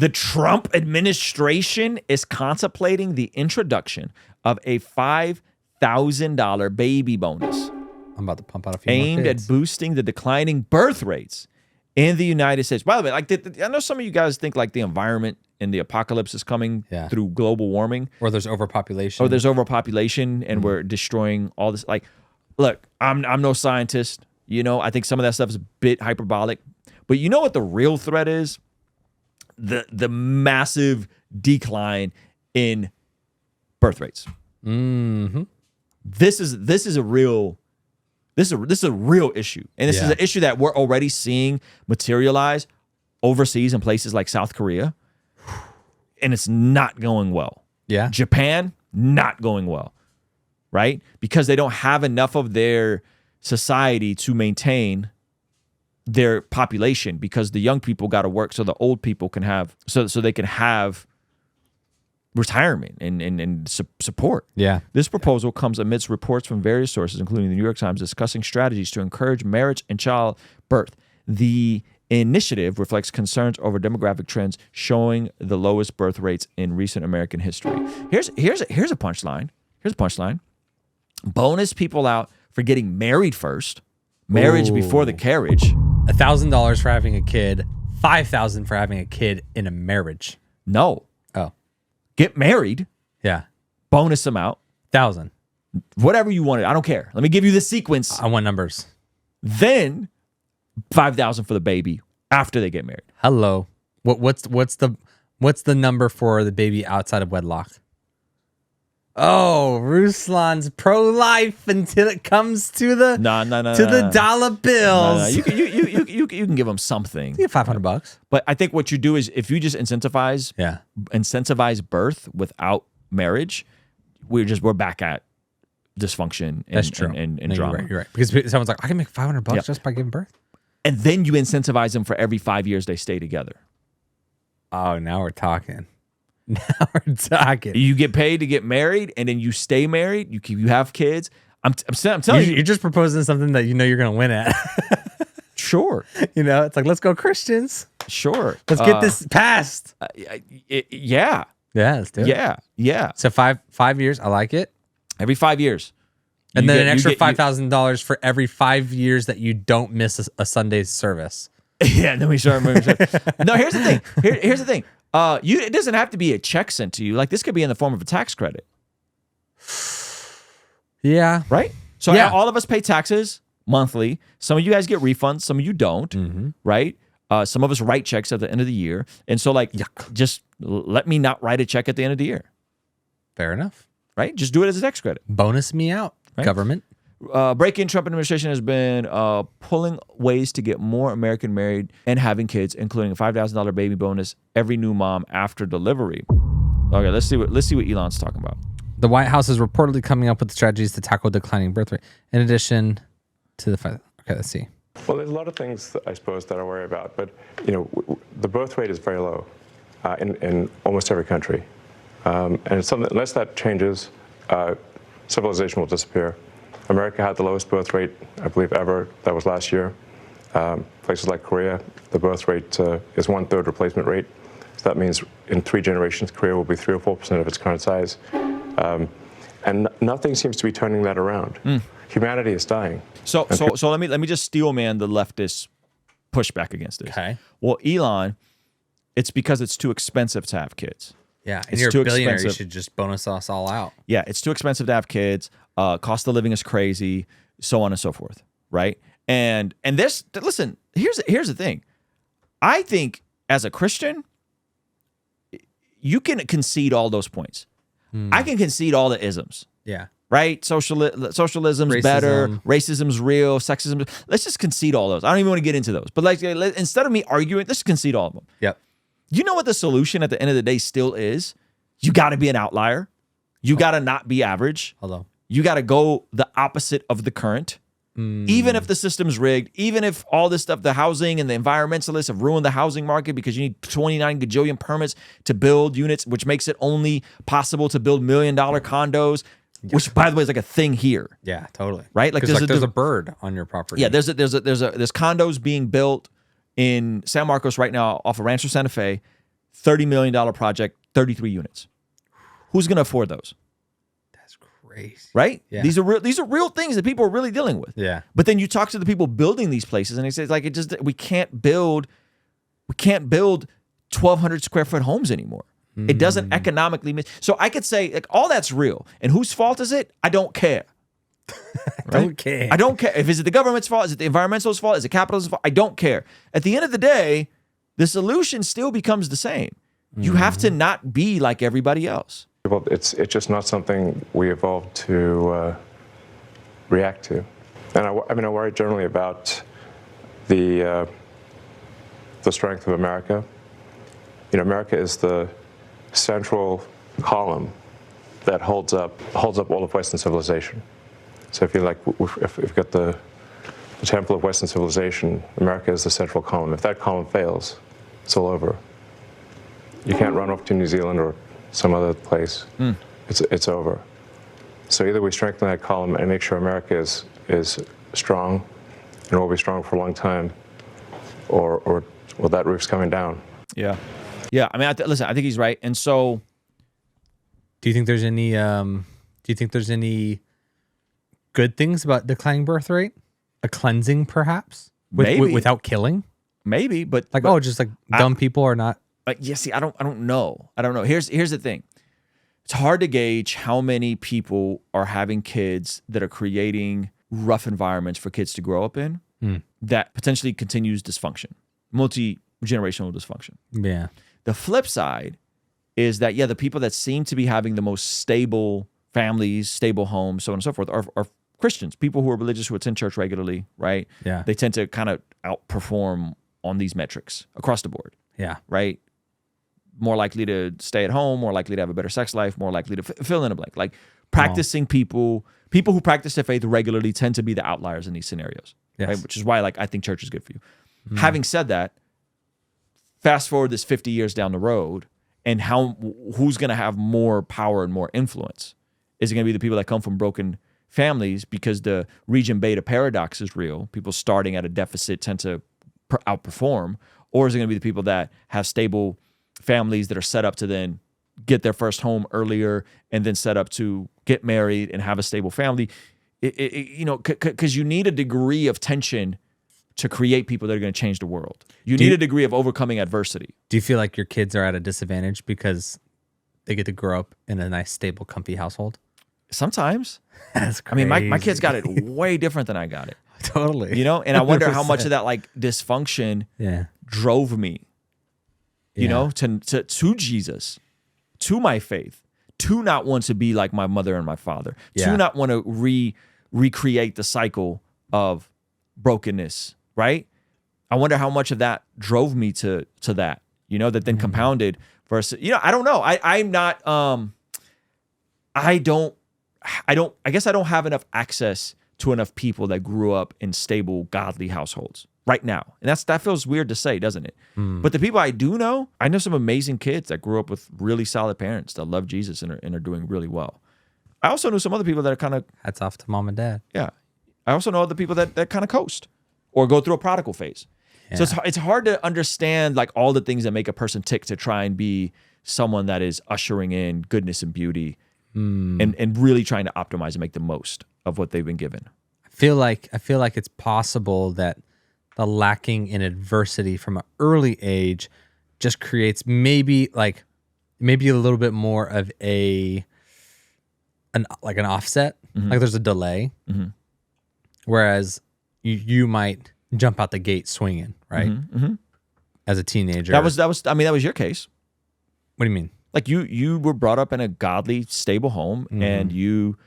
The Trump administration is contemplating the introduction of a $5,000 baby bonus I'm about to pump out a few aimed more at kids. boosting the declining birth rates in the United States. By the way, I know some of you guys think like the environment and the apocalypse is coming through global warming. Or there's overpopulation. Or there's overpopulation and we're destroying all this. Like, look, I'm no scientist. You know, I think some of that stuff is a bit hyperbolic. But you know what the real threat is? The massive decline in birth rates. Mm-hmm. This is a real issue, and this is an issue that we're already seeing materialize overseas in places like South Korea, and it's not going well. Yeah, Japan not going well, right? Because they don't have enough of their society to maintain their population, because the young people got to work so the old people can have so they can have retirement and support. Yeah. This proposal comes amidst reports from various sources, including the New York Times, discussing strategies to encourage marriage and childbirth. The initiative reflects concerns over demographic trends showing the lowest birth rates in recent American history. Here's a punchline. Here's a punchline. Bonus people out for getting married first. Marriage before the carriage. $1,000 for having a kid, $5,000 for having a kid in a marriage. No. Oh, Get married. yeah. Bonus amount. 1,000. Whatever you wanted. I don't care. Let me give you the sequence. I want numbers. Then $5,000 for the baby after they get married. Hello. What's the number for the baby outside of wedlock? Oh, Ruslan's pro-life until it comes to the the dollar bills. You can give them something. You get $500. But I think what you do is if you just incentivize birth without marriage, we're back at dysfunction and, That's true. and No, drama. You're right. Because someone's like, I can make $500 just by giving birth. And then you incentivize them for every 5 years they stay together. Oh, now we're talking. Now we're talking. You get paid to get married, and then you stay married. You have kids. I'm telling you, You're just proposing something that you know you're going to win at. Sure. You know, it's like, let's go Christians. Sure. Let's get this passed. Yeah. Yeah, let's do it. Yeah. So five years, I like it. Every 5 years. And then an extra $5,000 for every 5 years that you don't miss a Sunday service. Yeah, no, No, here's the thing. Here's the thing. It doesn't have to be a check sent to you. Like, this could be in the form of a tax credit. Yeah. Right? So all of us pay taxes monthly. Some of you guys get refunds. Some of you don't. Right? Some of us write checks at the end of the year. And so, like, just let me not write a check at the end of the year. Fair enough. Right? Just do it as a tax credit. Bonus me out, government. Break-in Trump administration has been pulling ways to get more American married and having kids, including a $5,000 baby bonus every new mom after delivery. Okay, let's see what Elon's talking about. The White House is reportedly coming up with strategies to tackle declining birth rate. In addition to the okay, let's see. Well, there's a lot of things that I suppose that I worry about, but you know, the birth rate is very low in almost every country, and it's something, unless that changes, civilization will disappear. America had the lowest birth rate, I believe, ever. That was last year. Places like Korea, the birth rate is 1/3 replacement rate. So that means in 3 generations, Korea will be 3 or 4% of its current size. And nothing seems to be turning that around. Humanity is dying. So let me just steel man the leftist pushback against this. Okay. Well, Elon, it's because it's too expensive to have kids. Yeah, and It's you're a too billionaire. expensive. You should just bonus us all out. Yeah, it's too expensive to have kids. Cost of living is crazy, so on and so forth, right? And this, listen, here's the thing. I think as a Christian, you can concede all those points. I can concede all the isms. Yeah. Right? Socialism's better, racism's real, sexism. Let's just concede all those. I don't even want to get into those. But like, instead of me arguing, let's just concede all of them. Yep. You know what the solution at the end of the day still is? You got to be an outlier. You got to not be average. Hello. You got to go the opposite of the current. Even if the system's rigged, even if all this stuff, the housing and the environmentalists have ruined the housing market because you need 29 gajillion permits to build units, which makes it only possible to build $1 million condos, which, by the way, is like a thing here. Yeah, totally. Right? Like there's a bird on your property. Yeah, there's condos being built in San Marcos right now off of Rancho Santa Fe. $30 million project, 33 units. Who's going to afford those? That's crazy. Right? Yeah. These are real things that people are really dealing with. Yeah. But then you talk to the people building these places and they say like we can't build 1,200 square foot homes anymore. It doesn't economically so I could say like all that's real. And whose fault is it? I don't care. Don't care. I don't care. Is it the government's fault? Is it the environmental's fault? Is it capitalism's fault? I don't care. At the end of the day, the solution still becomes the same. You have to not be like everybody else. Well, it's just not something we evolved to react to. And I worry generally about the strength of America. You know, America is the central column that holds up all of Western civilization. So if you've got the temple of Western civilization, America is the central column. If that column fails, it's all over. You can't run off to New Zealand or some other place. It's over. So either we strengthen that column and make sure America is strong and will be strong for a long time, or that roof's coming down. Yeah. Yeah. I mean, listen, I think he's right. And so, Do you think there's any good things about declining birth rate? A cleansing, perhaps, Maybe. without killing. maybe, but Just like dumb people are not. yeah, see, I don't know. Here's the thing. It's hard to gauge how many people are having kids that are creating rough environments for kids to grow up in that potentially continues dysfunction, multi-generational dysfunction. Yeah. The flip side is that, the people that seem to be having the most stable families, stable homes, so on and so forth, are Christians, people who are religious, who attend church regularly, right? Yeah. They tend to kind of outperform on these metrics across the board, Yeah. right? More likely to stay at home, more likely to have a better sex life, more likely to fill in a blank. Like practicing people who practice their faith regularly tend to be the outliers in these scenarios, Yes. right? Which is why I think church is good for you. Having said that, fast forward this 50 years down the road, and who's going to have more power and more influence? Is it going to be the people that come from broken families because the region beta paradox is real? People starting at a deficit tend to outperform, or is it going to be the people that have stable families that are set up to then get their first home earlier and then set up to get married and have a stable family? Because you need a degree of tension to create people that are going to change the world. You need a degree of overcoming adversity. Do you feel like your kids are at a disadvantage because they get to grow up in a nice, stable, comfy household? Sometimes. That's I mean, crazy. my kids got it way different than I got it. Totally. And I wonder how much of that like dysfunction drove me, to Jesus, to my faith, to not want to be like my mother and my father, to not want to recreate the cycle of brokenness, right? I wonder how much of that drove me to that, that then compounded versus, I don't know. I'm not, I guess I don't have enough access to enough people that grew up in stable, godly households right now. And that feels weird to say, doesn't it? But the people I do know, I know some amazing kids that grew up with really solid parents that love Jesus and are doing really well. I also know some other people that are kind of, hats off to mom and dad. yeah. I also know other people that kind of coast or go through a prodigal phase. So it's hard to understand like all the things that make a person tick to try and be someone that is ushering in goodness and beauty and really trying to optimize and make the most of what they've been given. I feel like it's possible that the lacking in adversity from an early age just creates maybe a little bit more of an offset. Like there's a delay. Whereas you might jump out the gate swinging, right? As a teenager. That was your case. What do you mean? Like you were brought up in a godly, stable home and you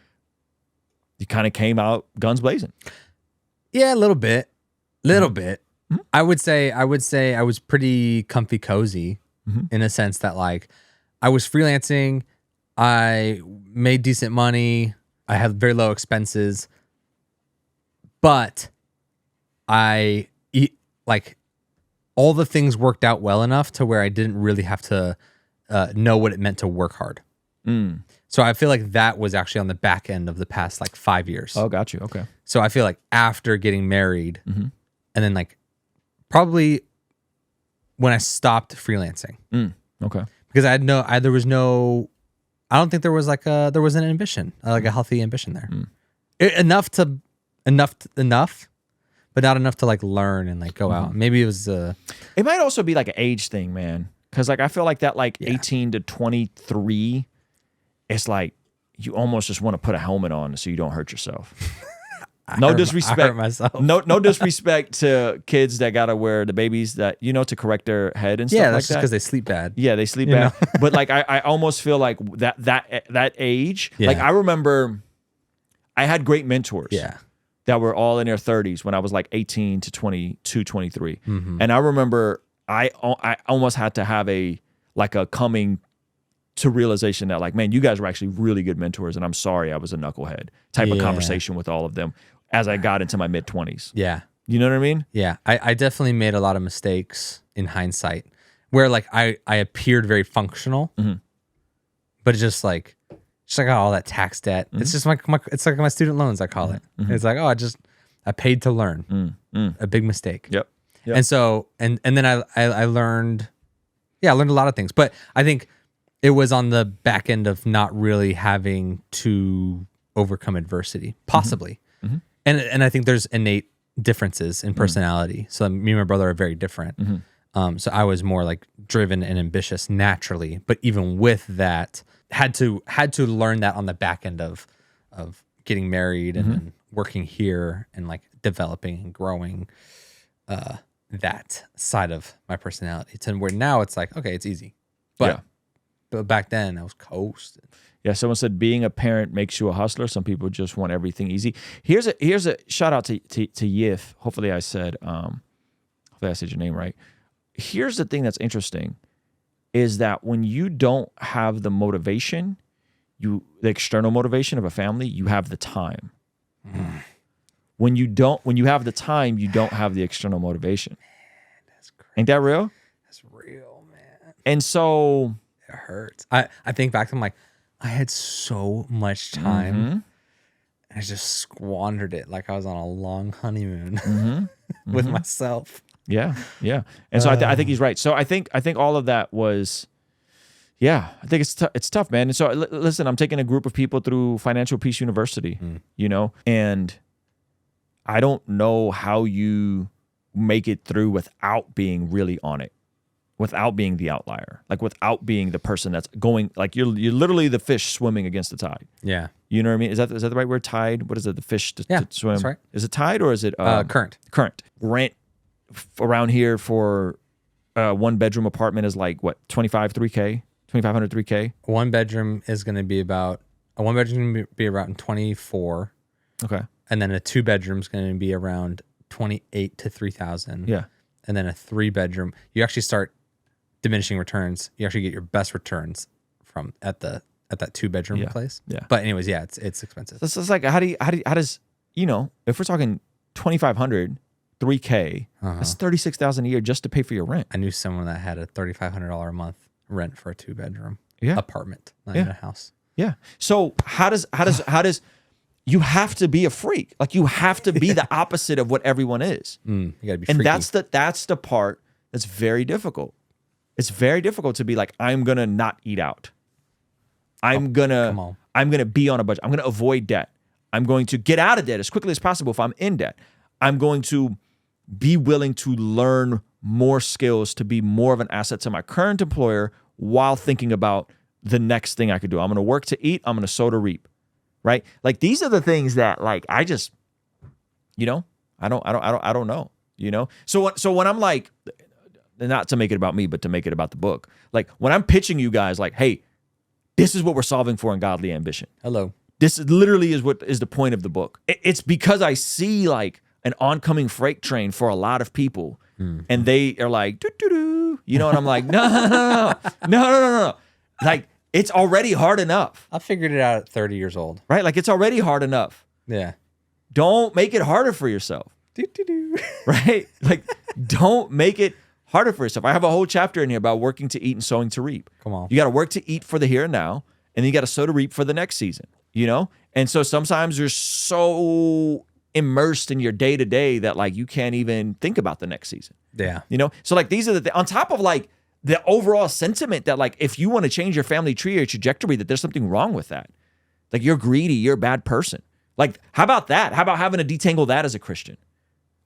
kind of came out guns blazing. Yeah, a little bit. I would say I was pretty comfy cozy in a sense that like I was freelancing, I made decent money, I had very low expenses, but all the things worked out well enough to where I didn't really have to know what it meant to work hard. So I feel like that was actually on the back end of the past like 5 years. Oh, got you. Okay. So I feel like after getting married and then like probably when I stopped freelancing, Okay. because I don't think there was there was an ambition, like a healthy ambition there. Enough, but not enough to like learn and like go out. Maybe it was It might also be like an age thing, man. Because like I feel like that 18 to 23, it's like you almost just want to put a helmet on so you don't hurt yourself. No disrespect. I hurt myself. No disrespect to kids that gotta wear the babies that to correct their head and stuff Yeah, like that's just that. because they sleep bad. Yeah, they sleep bad. But like I almost feel like that age. Yeah. Like I remember, I had great mentors. Yeah. That were all in their 30s when I was like 18 to 22, 23. Mm-hmm. And I remember I almost had to have a coming to realization that like, man, you guys were actually really good mentors, and I'm sorry I was a knucklehead type of conversation with all of them as I got into my mid-20s. Yeah. You know what I mean? Yeah. I definitely made a lot of mistakes in hindsight where like I appeared very functional, but it's just like I got all that tax debt. It's just it's like my student loans, I call it. It's like, I paid to learn. A big mistake. Yep. And so, and then I learned, I learned a lot of things, but I think it was on the back end of not really having to overcome adversity, possibly. And I think there's innate differences in personality. So me and my brother are very different. So I was more like driven and ambitious naturally, but even with that, had to learn that on the back end of getting married and then working here and like developing and growing that side of my personality to where now it's like, okay, it's easy. But back then I was coasting. Yeah, someone said being a parent makes you a hustler. Some people just want everything easy. Here's a shout out to Yif. Hopefully I said your name right. Here's the thing that's interesting is that when you don't have the motivation, the external motivation of a family, you have the time. When you have the time, you don't have the external motivation. Man, that's crazy. Ain't that real? That's real, man. And so it hurts. I think back to like I had so much time and I just squandered it like I was on a long honeymoon with myself. Yeah. And so I think he's right. So I think all of that was, I think it's tough, man. And so listen, I'm taking a group of people through Financial Peace University, and I don't know how you make it through without being really on it, without being the outlier, like without being the person that's going, like you're literally the fish swimming against the tide. Yeah. You know what I mean? Is that the right word? Tide? What is it? The fish to swim? That's right. Is it tide or is it current? Current. Rent around here for a 1-bedroom apartment is like what, $2,500, $3K? One bedroom is going to be about 24. Okay. And then a 2-bedroom is going to be around 28 to 3,000. Yeah. And then a 3-bedroom, you actually start diminishing returns. You actually get your best returns from at that 2-bedroom place. Yeah. But anyways, it's expensive. So it's like how does if we're talking 2,500, $3K, that's $36,000 a year just to pay for your rent. I knew someone that had a $3,500 a month rent for a 2-bedroom apartment, not in a house. Yeah. So how does you have to be a freak? Like you have to be the opposite of what everyone is. You gotta be and freaky. that's the part that's very difficult. It's very difficult to be like, I'm gonna not eat out. I'm gonna be on a budget. I'm gonna avoid debt. I'm going to get out of debt as quickly as possible if I'm in debt. I'm going to be willing to learn more skills to be more of an asset to my current employer while thinking about the next thing I could do. I'm going to work to eat. I'm going to sow to reap. Right? Like these are the things that like I just, I don't know. So when I'm like, not to make it about me, but to make it about the book. Like when I'm pitching you guys, like, hey, this is what we're solving for in Godly Ambition. Hello. This literally is what is the point of the book. It's because I see like an oncoming freight train for a lot of people, and they are like, doo-doo-doo. And I'm like, no. Like, it's already hard enough. I figured it out at 30 years old. Right? Like, it's already hard enough. Yeah. Don't make it harder for yourself. Right? Like, don't make it harder for yourself. I have a whole chapter in here about working to eat and sowing to reap. Come on. You got to work to eat for the here and now, and then you got to sow to reap for the next season, And so sometimes you're so immersed in your day-to-day that like you can't even think about the next season. Yeah. So like these are on top of like the overall sentiment that like if you want to change your family tree or trajectory, that there's something wrong with that. Like you're greedy, you're a bad person. Like how about that? How about having to detangle that as a Christian?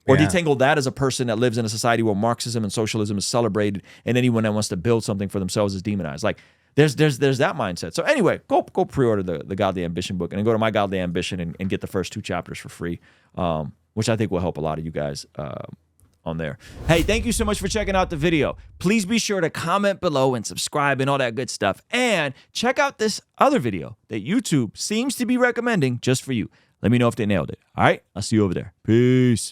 Or detangle that as a person that lives in a society where Marxism and socialism is celebrated and anyone that wants to build something for themselves is demonized. Like there's that mindset. So anyway, go pre-order the Godly Ambition book and then go to My Godly Ambition and get the first 2 chapters for free, which I think will help a lot of you guys on there. Hey, thank you so much for checking out the video. Please be sure to comment below and subscribe and all that good stuff. And check out this other video that YouTube seems to be recommending just for you. Let me know if they nailed it. All right, I'll see you over there. Peace.